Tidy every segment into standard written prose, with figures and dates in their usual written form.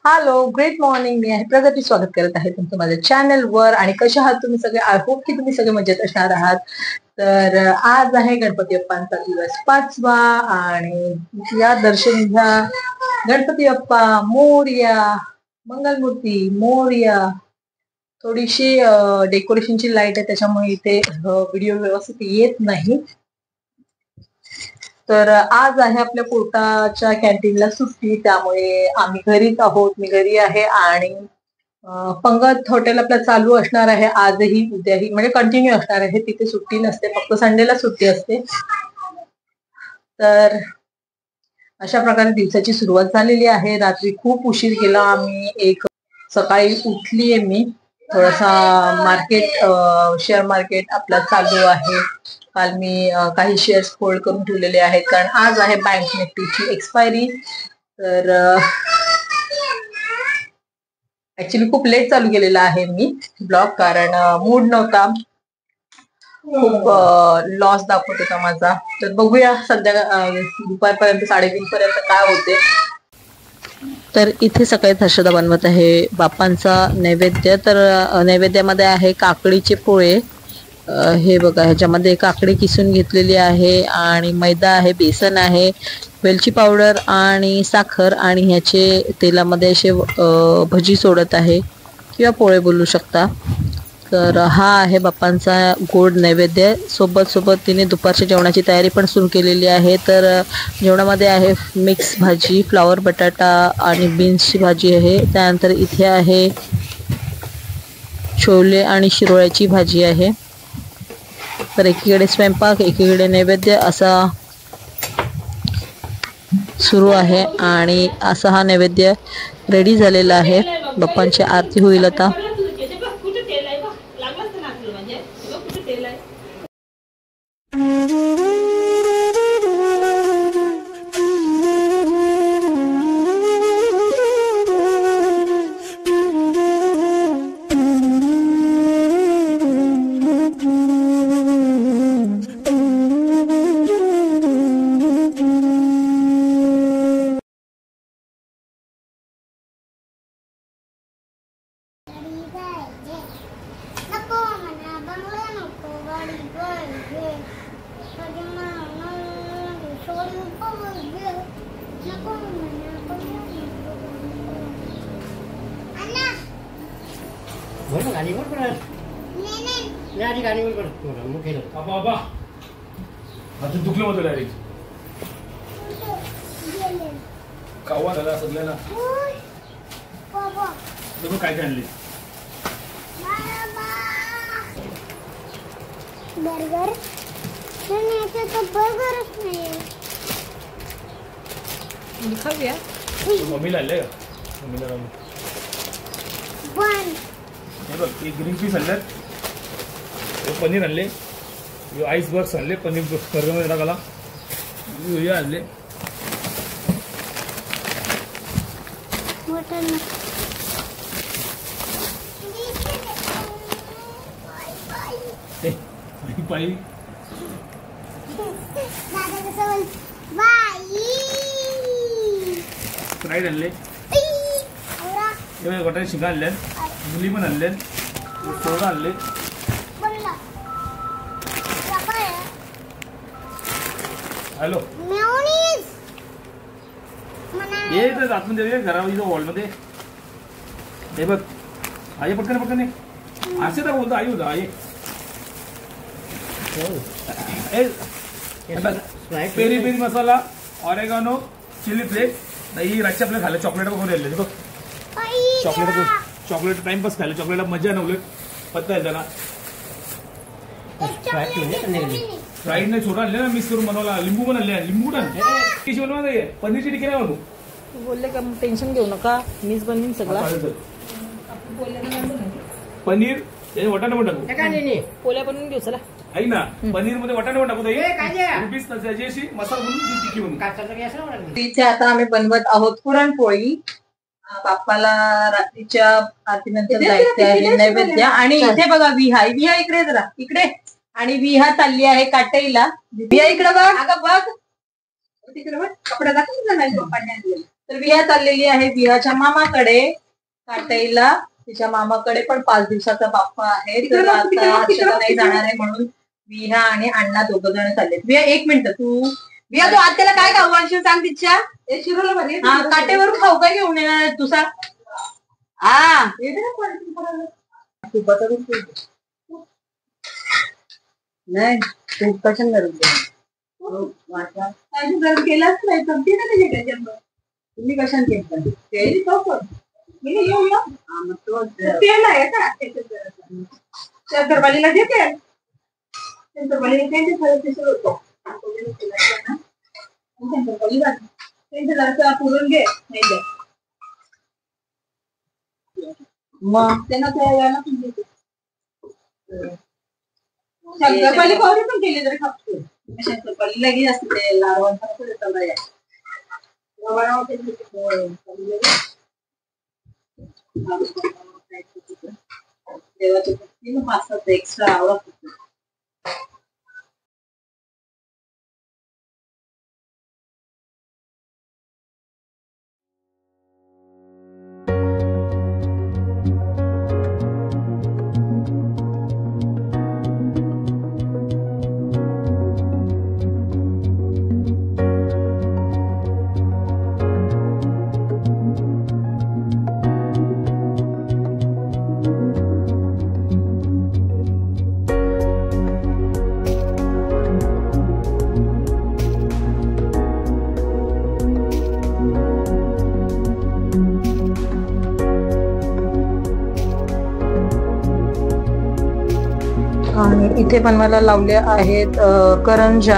Hello, great morning. मी आहे प्रगती, स्वागत करत आहे तुमचं माझ्या चॅनलवर. आणि कसे आहात तुम्ही सगळे? आय होप की तुम्ही सगळे मजेत असणार आहात. तर आज आहे गणपती बाप्पांचा दिवस 5वा आणि या दर्शन घ्या. गणपती बाप्पा मोरया, मंगलमूर्ती मोरया. थोडीशी डेकोरेशनची लाईट आहे त्याच्यामुळे इथे व्हिडिओ व्यवस्थित येत नाही. तर आज आहे आपल्या कोर्टाच्या कॅन्टीनला सुट्टी, त्यामुळे आम्ही घरीच आहोत. मी घरी आहे आणि पंगत हॉटेल आपलं चालू असणार आहे आजही उद्याही, म्हणजे कंटिन्यू असणार आहे. तिथे सुट्टी नसते, फक्त संडेला सुट्टी असते. तर अशा प्रकारे दिवसाची सुरुवात झालेली आहे. रात्री खूप उशीर केला आम्ही. सकाळी उठलीये मी. थोडासा शेअर मार्केट आपला चालू आहे. काल मी काही शेअर्स होल्ड करून ठेवलेले आहेत, कारण आज आहे बँक निफ्टीची एक्सपायरी. तर ऍक्च्युली खूप लेट चालू केलेला आहे मी ब्लॉग, कारण मूड नव्हता. खूप लॉस दाखवत होता माझा. तर बघूया दुपारपर्यंत 3:30 पर्यंत काय होते. तर इथे सकाळी हर्षदा बनवत आहे बाप्पांचा नैवेद्य. तर नैवेद्यामध्ये आहे काकडीचे पोळे. हे बघा, ह्याच्यामध्ये काकडी किसून घेतलेली आहे आणि मैदा आहे, बेसन आहे, वेलची पावडर आणि साखर, आणि ह्याचे तेलामध्ये असे भजी सोडत आहे किंवा पोळे बोलू शकता. तर हा आहे बाप्पांचा गोड नैवेद्य. सोबत तिने दुपारच्या जेवणाची तयारी पण सुरू केलेली आहे. तर जेवणामध्ये आहे मिक्स भाजी, फ्लावर बटाटा आणि बीन्सची भाजी आहे. त्यानंतर इथे आहे छोले आणि शिरोळ्याची भाजी आहे. तर एकीकडे स्वयंपाक, एकीकडे नैवेद्य असा सुरू आहे. आणि असा हा नैवेद्य रेडी झालेला आहे. बाप्पांची आरती होईल आता. अजून दुखलं होतं डायरेक्ट कावा झाला सगळ्याला. तुम्ही काय काय आणले? बर्गर. बर्गरच नाही. खाऊया. मम्मीला आणले का? मम्मीला राहून हे बघ, ते ग्रीन पीस आणल्यात, पनीर आणले, आईस बर्ग्स आणले, पनीर बर्गरमध्ये टाकाला, हे आणले. पायी फ्राईड आणले, गोटाने शिंगा आणल्या, मुली पण आणले, सोडा आणले. हॅलो, ये तर आतमध्ये घरामध्ये हॉलमध्ये. हे बघ, आई पटकन असे तर बोलतो आई होता. आई पेरी पेरी मसाला, ऑरेगानो, चिली फ्लेक्स. ही रातची आपल्याला खायला चॉकलेट वगैरे आणले. बघ, चॉकलेट टाइमपास खायला, चॉकलेटला मजा नवले पत्ता आहे त्याला. फ्राईड नाही, छोटा आणले ना, मिक्स करून बनवला. लिंबू पण आणले, लिंबू पण आणले. पनीरची टिकी नाही बनवू बोलले का? टेन्शन घेऊ नका, मीच बनवीन सगळं. पनीर वाटाणे पण टाकू, पोळ्या बनवून घेऊ. चला आई ना, पनीर मध्ये वाटाणे पण टाकू, मसाला बनवून टिकी बनवू. इथे आता आम्ही बनवत आहोत पुरणपोळी. बाप्पाला रात्रीच्या आरतीनंतर जायचे आहे नैवेद्य. आणि इथे बघा विहा इकडे, जरा इकडे. आणि विहा चालली आहे काटईला. विहा इकडे बघ, अगं बघ तिकडे बघ, कपडा दाखवून. तर विहा चाललेली आहे विहाच्या मामाकडे काटाईला. तिच्या मामाकडे पण 5 दिवसाचा बाप्पा आहे. तर आता हर्षदा नाही जाणार आहे म्हणून विहा आणि अण्णा दोघ जण चालले. विहा 1 मिनिट, विहा तू आत्याला काय खाऊ आणशील सांग. तिच्या काटेवरून खाऊ काय घेऊन येणार तू सांग. नाही तू कशाने गरम केलाच नाही. समती ना त्याच्या तुम्ही कशाने केलं तेल आहे का शंकरपालीला घेते. शंकरपालीला शंकरपाली त्यांच्या जरासं पुरून घे नाही मग त्यांना त्याला पण देते. शंकरपाली पावडर पण केली तरी खातो. शंकरपाली लगेच असते लाडवांचा देवाच्या भक्तीनं 5-7 एक्स्ट्रा आवडत. आणि इथे बनवायला लावले आहेत करंजा.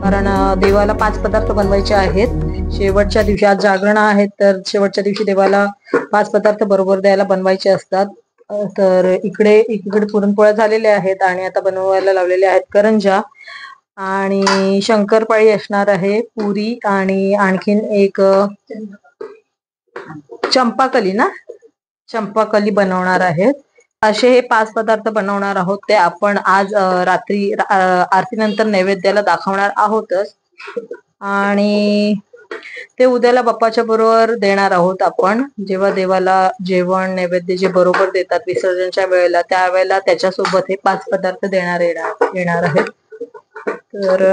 कारण देवाला 5 पदार्थ बनवायचे आहेत शेवटच्या दिवशी. आज जागरण आहे तर शेवटच्या दिवशी देवाला 5 पदार्थ बरोबर द्यायला बनवायचे असतात. तर इकडे पुरणपोळ्या झालेल्या आहेत आणि आता बनवायला लावलेल्या आहेत करंजा. आणि शंकरपाळी असणार आहे, पुरी आणि आणखीन एक चंपाकली बनवणार आहेत. असे हे 5 पदार्थ बनवणार आहोत. ते आपण आज रात्री आरतीनंतर नैवेद्याला दाखवणार आहोतच आणि ते उद्याला बाप्पाच्या बरोबर देणार आहोत आपण. जेव्हा देवाला जेवण नैवेद्य जे बरोबर देतात विसर्जनच्या वेळेला, त्यावेळेला त्याच्यासोबत हे 5 पदार्थ येणार आहेत. तर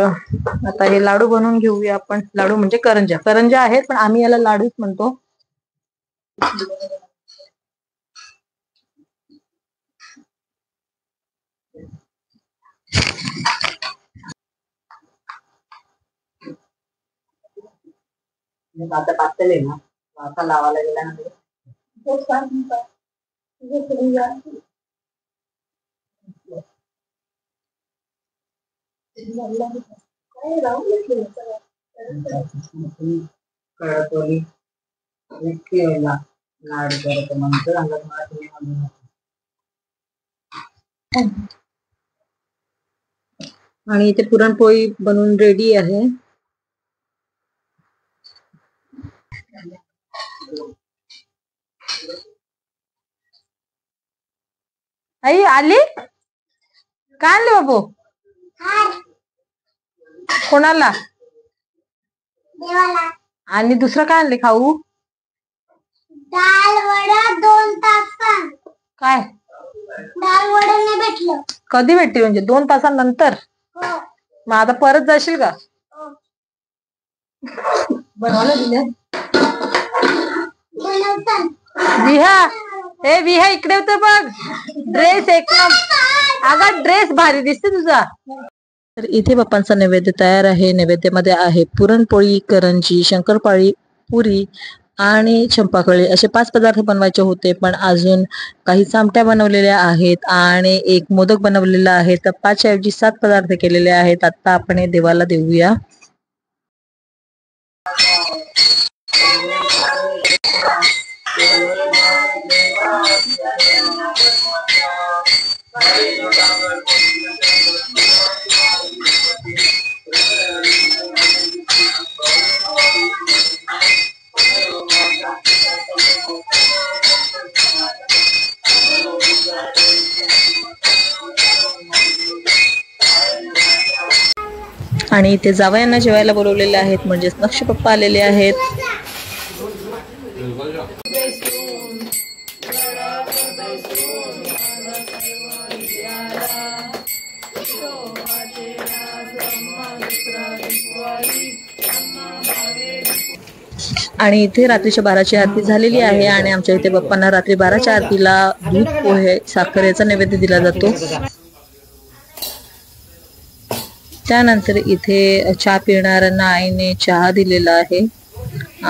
आता हे लाडू बनवून घेऊया आपण. लाडू म्हणजे करंजा आहेत पण आम्ही याला लाडूच म्हणतो. आता पातळ आहे ना, आता लावायला गेल्यानंतर आणि इथे पुरणपोळी बनवून रेडी आहे. आई आली काय आणले बाबू? कोणाला? आणि दुसरं काय आणले खाऊ? डाळ वडा 2 तास. काय डाळ वडा नाही भेटलं. कधी भेटते म्हणजे 2 तासानंतर? मग आता परत जाशील का? बनवायला दिले विहा इकडे होतं बघ. ड्रेस अगं ड्रेस भारी दिसते तुझा. तर इथे बाप्पांचा नैवेद्य तयार आहे. नैवेद्यामध्ये आहे पुरणपोळी, करंजी, शंकरपाळी, पुरी आणि चंपाकळी असे 5 पदार्थ बनवायचे होते. पण अजून काही चामट्या बनवलेल्या आहेत आणि एक मोदक बनवलेला आहे. तर 5 ऐवजी 7 पदार्थ केलेले आहेत. आता आपण हे देवाला देऊया. आणि इथे जावयांना जेवायला बोलवलेले आहेत, म्हणजेच नक्ष पप्पा आलेले आहेत. आणि इथे रात्रीच्या 12ची आरती झालेली आहे आणि आमच्या इथे बाप्पांना रात्री 12च्या आरतीला दूध पोहे साखर याचा नैवेद्य दिला जातो. त्यानंतर इथे चहा पिणाऱ्यांना आईने चहा दिलेला आहे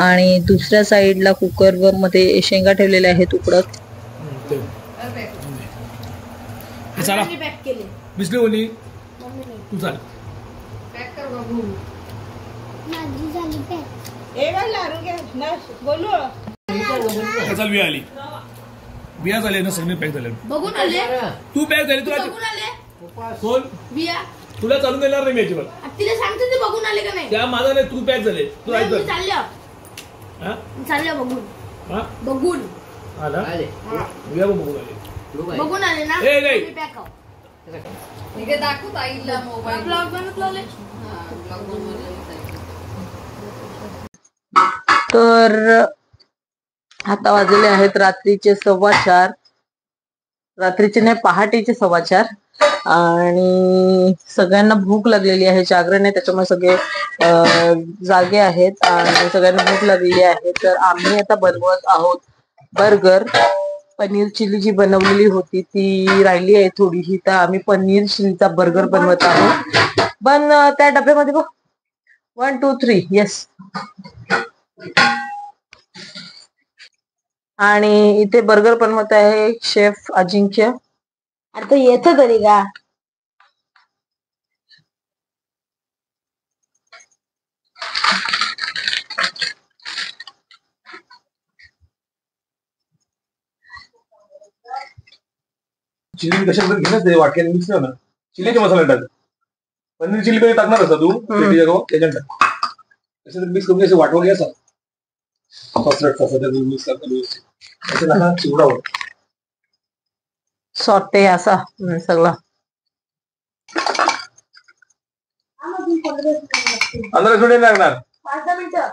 आणि दुसऱ्या साईडला कुकर मध्ये शेंगा ठेवलेल्या आहेत उकडत. चला बिस्ली बोली तू चाल. चल बिया आली. बिया झाले ना सगळे पॅक झाले. बघून आले तू पॅक झाली तुला बघून आले कोण बिया तुला चालून देणार नाही मी अजिबात. तिला सांगते ते बघून आले का नाही. त्या माझा नाही तू पॅक झाले तू ऐक चालल्या बघून बघून आला बिया बघून आले बघून आले ना. ए नाही पॅक आहो दाखवत आईला मोबाईल ब्लॉग बनत लावले. तर आता वाजलेले आहेत रात्रीचे 4:15. रात्रीचे नाही पहाटेचे 4:15 आणि सगळ्यांना भूक लागलेली आहे. जागरण आहे त्याच्यामुळे सगळे जागे आहेत आणि सगळ्यांना भूक लागलेली आहे. तर आम्ही आता बनवत आहोत बर्गर. पनीर चिली जी बनवलेली होती ती राहिली आहे थोडीशी, तर आम्ही पनीर चिलीचा बर्गर बनवत आहोत. पण त्या डब्यामध्ये बघ 1 2 3 येस. आणि इथे बर्गर बनवत आहे शेफ अजिंक्य. आता येतं तरी का. चिली कशाला घेणं ते वाटक्याने मिक्स ना चिलीचे मसाला टाक. पनीर चिली मध्ये टाकणार असता तू त्याच्यात टाक. मिक्स करून असं वाटवं घ्यायचं मिक्स करता चिवडा होत सॉटे असा सगळा. 15 मिनिट लागणार. 5-10 मिनिटं.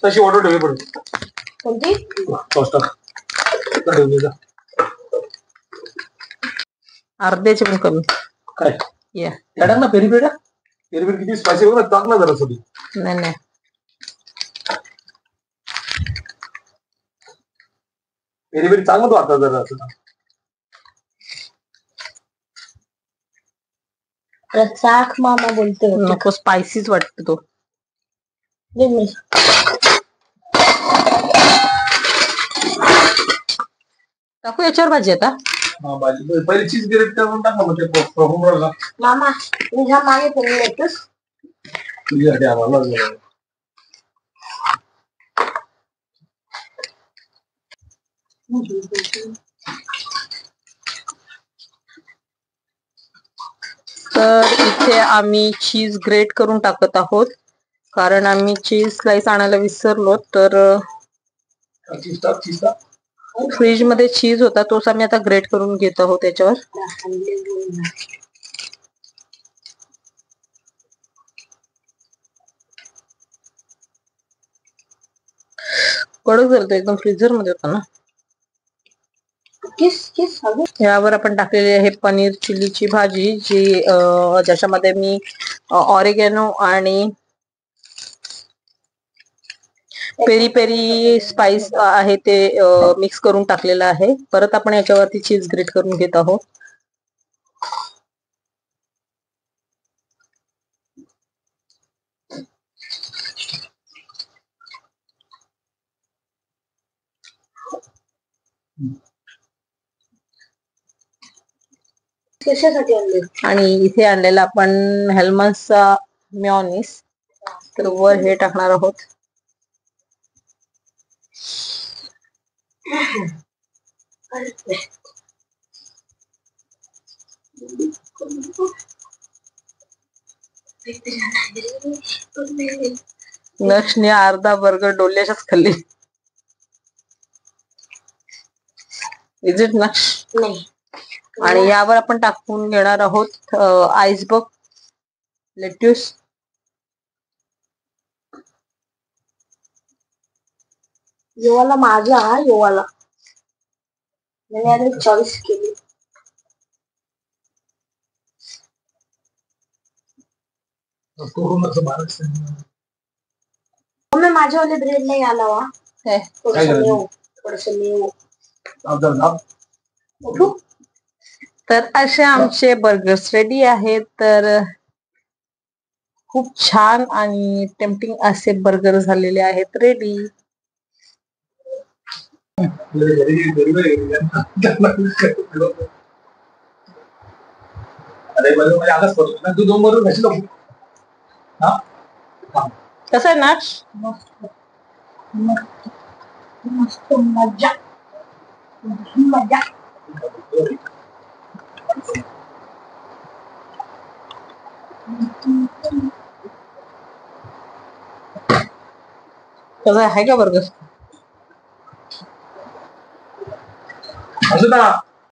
तशी ऑर्डर ठेवली पडते अर्ध्याचे पण कमी काय या टाक ना. पेरी पेरी पेरी पेरी किती स्पायसी बघ ना. टाक ना जरा थोडी. नाही पेरी पेरी चांगलं तो आता जरा असं साख मामा बोलते नको. स्पायसीच वाटतो तो. टाकू याच्यावर भाजी आता. भाजी पहिले चीज ग्रेट करून टाक ना. म्हणजे मामा तुझ्या मागे फिरून येतोस. तुझ्यासाठी आम्हाला तर इथे आम्ही चीज ग्रेट करून टाकत आहोत कारण आम्ही चीज स्लाइस आणायला विसरलो. तर फ्रीज मध्ये चीज होता तोच आम्ही आता ग्रेट करून घेत आहोत त्याच्यावर. कडक झालं एकदम. फ्रीजर मध्ये होता ना. यावर आपण टाकलेली आहे पनीर चिलीची भाजी जी ज्याच्यामध्ये मी ऑरेगॅनो आणि पेरी पेरी स्पाइस आहे ते मिक्स करून टाकलेलं आहे. परत आपण याच्यावरती चीज ग्रेट करून घेत आहोत. आणि इथे आणलेला आपण हेल्मन्सचा मेयोनीज. तर वर हे टाकणार आहोत. नक्षने अर्धा बर्गर डोल्याच्याच खाल्ली. इज इट नक्ष? नाही आणि यावर आपण टाकून घेणार आहोत आईसबर्ग लेट्यूस. योवाला माझा योवाला मैंने चॉईस केली. मम्मी माझ्यावाले ब्रेड नाही आला वा. थोडंसं नेऊ. तर असे आमचे बर्गर्स रेडी आहेत. तर खूप छान आणि टेम्पटिंग असे बर्गर झालेले आहेत रेडी. अरे बरोबर आगाच पडतो ना तू 2 बरोबर घ्यायची नको. हा कसं आहे ना मस्त मजा मजा. कसं आहे का बर्गर? असं ना